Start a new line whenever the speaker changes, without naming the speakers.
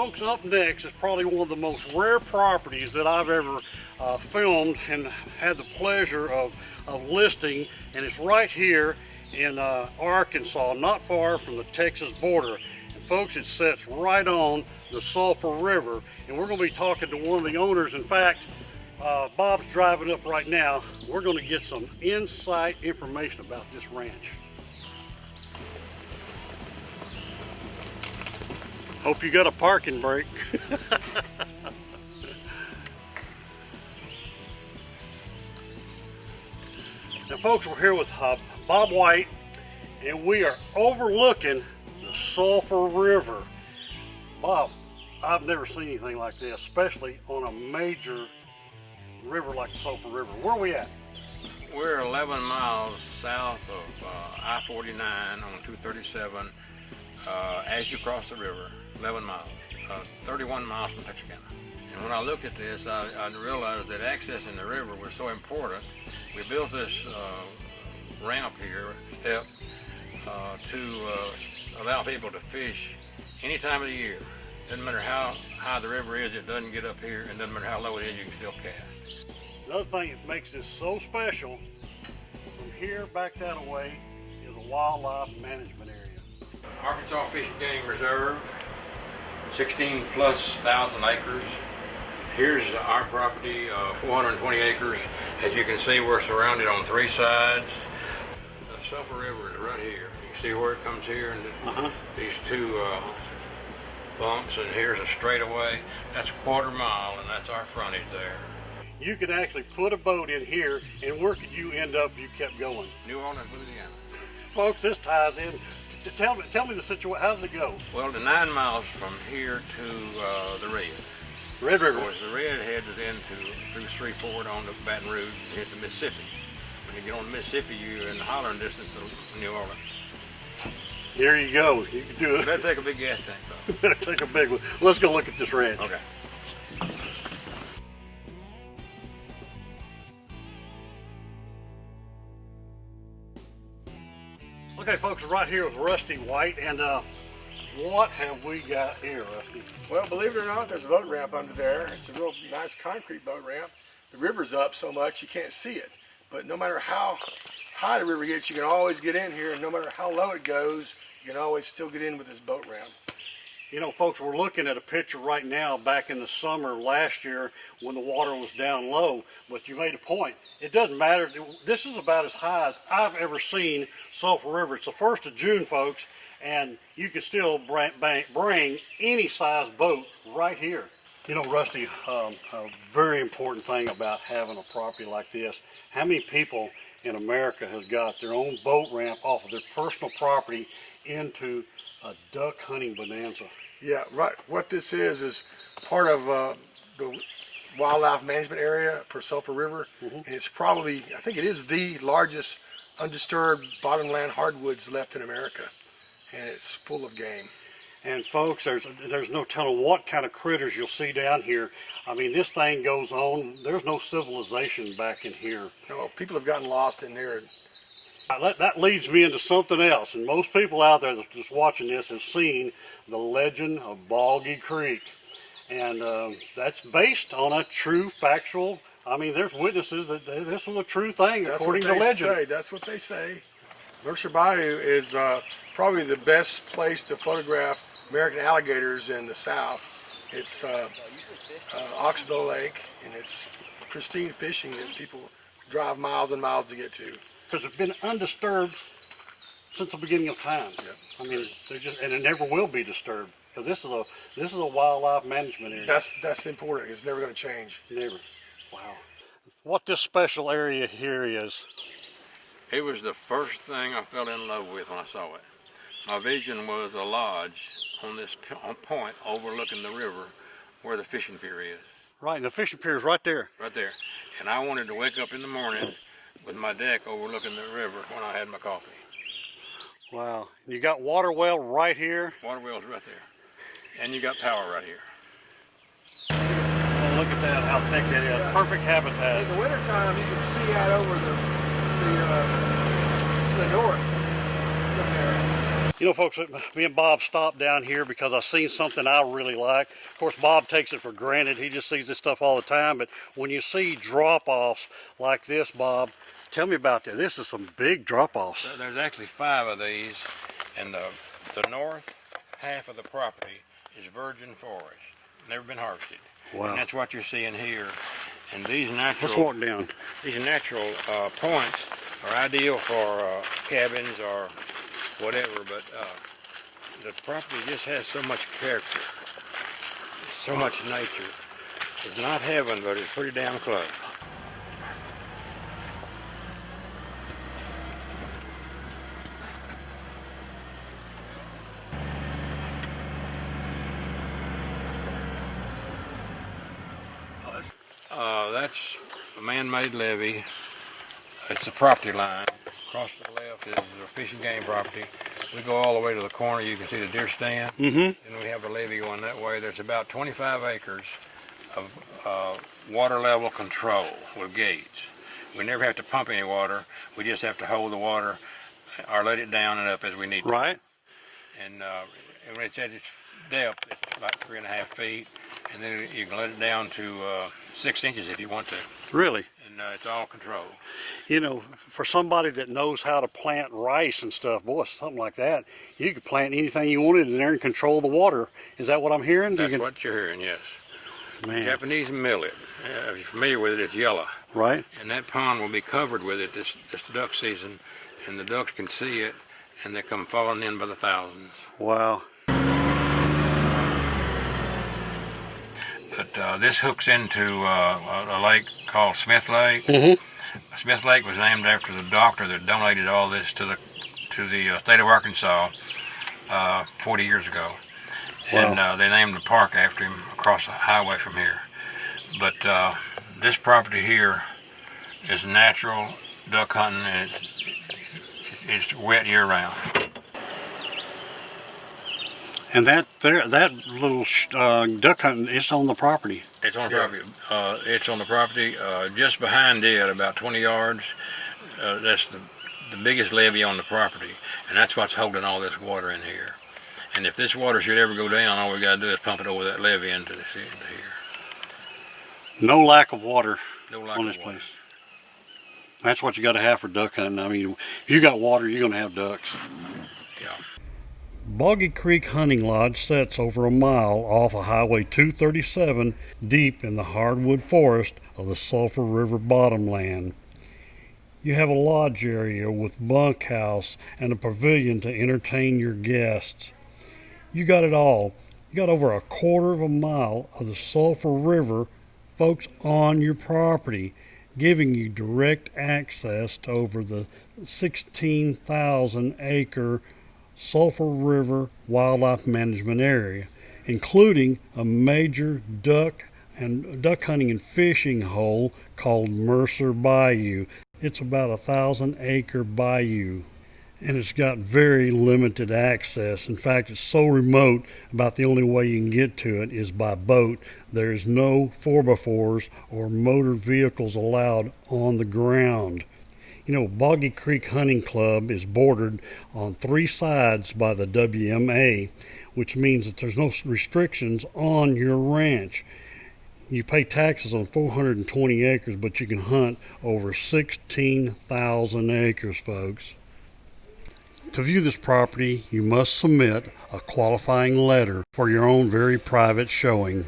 folks, up next is probably one of the most rare properties that I've ever filmed and had the pleasure of listing, and it's right here in Arkansas, not far from the Texas border. And folks, it sits right on the Sulfur River, and we're going to be talking to one of the owners. In fact, Bob's driving up right now. We're going to get some insight information about this ranch. Hope you got a parking brake. Now folks, we're here with Bob White, and we are overlooking the Sulfur River. Bob, I've never seen anything like this, especially on a major river like the Sulfur River. Where are we at?
We're 11 miles south of I-49 on 237 as you cross the river, 11 miles, 31 miles from Texarkana. And when I looked at this, I realized that accessing the river was so important. We built this ramp here, step, to allow people to fish any time of the year. Doesn't matter how high the river is, it doesn't get up here, and doesn't matter how low it is, you can still cast.
Another thing that makes this so special, from here back that way, is a wildlife management area.
Arkansas Fish and Game Reserve, 16,000+ acres. Here's our property, 420 acres. As you can see, we're surrounded on 3 sides. The Sulfur River is right here. You can see where it comes here, and these 2 bumps, and here's a straightaway. That's a quarter mile, and that's our frontage there.
You could actually put a boat in here, and where could you end up if you kept going?
New Orleans, Louisiana.
Folks, this ties in. Tell me the situation. How does it go?
Well, the 9 miles from here to the Red.
Red River.
Of course, the Red heads through Shreveport on to Baton Rouge and hit the Mississippi. When you get on the Mississippi, you're in the hollering distance of New Orleans.
Here you go. You can do it.
You better take a big gas tank, though.
Better take a big one. Let's go look at this ranch.
Okay.
Okay, folks, we're right here with Rusty White, and what have we got here, Rusty?
Well, believe it or not, there's a boat ramp under there. It's a real nice concrete boat ramp. The river's up so much you can't see it, but no matter how high the river gets, you can always get in here, and no matter how low it goes, you can always still get in with this boat ramp.
You know, folks, we're looking at a picture right now back in the summer last year when the water was down low, but you made a point. It doesn't matter. This is about as high as I've ever seen Sulfur River. It's the 1st of June, folks, and you can still bring any size boat right here. You know, Rusty, a very important thing about having a property like this, how many people in America has got their own boat ramp off of their personal property into a duck hunting bonanza?
Yeah, right. What this is part of the wildlife management area for Sulfur River, and it's probably, I think it is the largest undisturbed bottomland hardwoods left in America, and it's full of game.
And folks, there's no telling what kind of critters you'll see down here. I mean, this thing goes on. There's no civilization back in here.
No, people have gotten lost in there.
That leads me into something else, and most people out there that's just watching this have seen the legend of Boggy Creek, and that's based on a true factual. I mean, there's witnesses that this was a true thing.
That's
according to legend.
That's what they say. Mercer Bayou is probably the best place to photograph American alligators in the South. It's Oxbow Lake, and it's pristine fishing that people drive miles and miles to get to.
Because it's been undisturbed since the beginning of time.
Yep.
I mean, and it never will be disturbed, because this is a wildlife management area.
That's important. It's never going to change.
Never. Wow. What this special area here is.
It was the first thing I fell in love with when I saw it. My vision was a lodge on this point overlooking the river where the fishing pier is.
Right, and the fishing pier is right there.
Right there. And I wanted to wake up in the morning with my deck overlooking the river when I had my coffee.
Wow. You got water well right here.
Water well's right there. And you got power right here.
Oh, look at that, how thick it is. Perfect habitat.
In the wintertime, you can see out over the north.
You know, folks, me and Bob stopped down here because I seen something I really like. Of course, Bob takes it for granted. He just sees this stuff all the time. But when you see drop-offs like this, Bob, tell me about that. This is some big drop-offs.
There's actually 5 of these, and the north half of the property is virgin forest, never been harvested.
Wow.
And that's what you're seeing here. And these natural,
Let's walk down.
These natural points are ideal for cabins or whatever, but the property just has so much character, so much nature. It's not heaven, but it's pretty damn close. That's a man-made levee. It's the property line. Across to the left is the fishing game property. We go all the way to the corner. You can see the deer stand. And we have the levee going that way. There's about 25 acres of water level control with gates. We never have to pump any water. We just have to hold the water or let it down and up as we need to.
Right.
And when it's at its depth, it's about 3.5 feet. And then you can let it down to 6 inches if you want to.
Really?
And it's all controlled.
You know, for somebody that knows how to plant rice and stuff, boy, something like that, you could plant anything you wanted in there and control the water. Is that what I'm hearing?
That's what you're hearing, yes.
Man.
Japanese millet. If you're familiar with it, it's yellow.
Right.
And that pond will be covered with it this duck season, and the ducks can see it, and they come falling in by the thousands.
Wow.
But this hooks into a lake called Smith Lake. Smith Lake was named after the doctor that donated all this to the state of Arkansas 40 years ago.
Wow.
And they named the park after him across the highway from here. But this property here is natural duck hunting, and it's wet year round.
And that little duck hunting, it's on the property.
It's on the property. It's on the property. Just behind it, about 20 yards. That's the biggest levee on the property, and that's what's holding all this water in here. And if this water should ever go down, all we got to do is pump it over that levee into here.
No lack of water
On
this place. That's what you got to have for duck hunting. I mean, if you got water, you're going to have ducks.
Yeah.
Boggy Creek Hunting Lodge sits over a mile off of Highway 237 deep in the hardwood forest of the Sulfur River bottomland. You have a lodge area with bunkhouse and a pavilion to entertain your guests. You got it all. You got over 1/4 mile of the Sulfur River, folks, on your property, giving you direct access to over the 16,000 acre Sulfur River Wildlife Management Area, including a major duck hunting and fishing hole called Mercer Bayou. It's about 1,000 acre bayou, and it's got very limited access. In fact, it's so remote, about the only way you can get to it is by boat. There is no 4x4s or motor vehicles allowed on the ground. You know, Boggy Creek Hunting Club is bordered on 3 sides by the WMA, which means that there's no restrictions on your ranch. You pay taxes on 420 acres, but you can hunt over 16,000 acres, folks. To view this property, you must submit a qualifying letter for your own very private showing.